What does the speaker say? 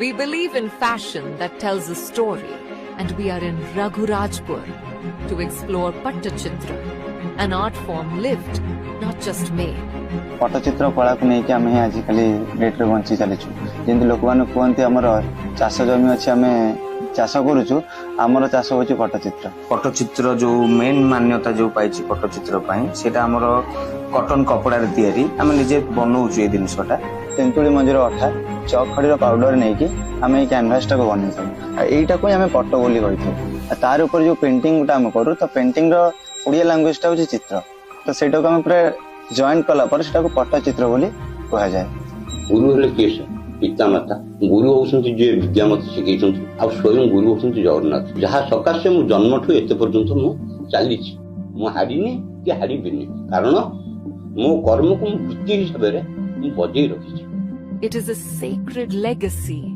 We believe in fashion that tells a story, and we are in Raghurajpur to explore Pattachitra, an art form lived, not just made. Pattachitra कला को लेकिन आम आजिकल date रे bunchy चलीचु जमी लोक मैंने कहते आमर चाष जमी अच्छी आम चाष करुचु आमर चाष हूँ पट्टचित्र। पट्टचित्र जो मेन मान्यता जो पाई पट्टचित्र सेटा आमर कॉटन कपड़ा तैयारी आम निजे बनाऊँ ये जिनसटा तेंतुली मंजर अठा चक खड़ी पाउडर नहीं कि आम ये कैनभास टाक बन यहीटा को आम पट्ट बोली कही तार ऊपर जो पेंटिंग गोटे आम करूँ तो पेंटिंग ओडिया लैंग्वेज टा हूँ चित्र तो सेटा को आम पूरा जॉइन कला पर सेटा को पट्टचित्र बोली कहा जाए। गुरु हेले केश पिता माता गुरु होउछन्ति जे विद्या मत शिखैछन्ति आ स्वयं गुरु होउछन्ति जगन्नाथ जहा सकाशे मु जन्मठु एते पर्यंत मु चालीछि मु हारिनी कि हारिबिनी कारण मो कर्म को वृत्ति हिसाब रे मु बजै रखिछि। It is a sacred legacy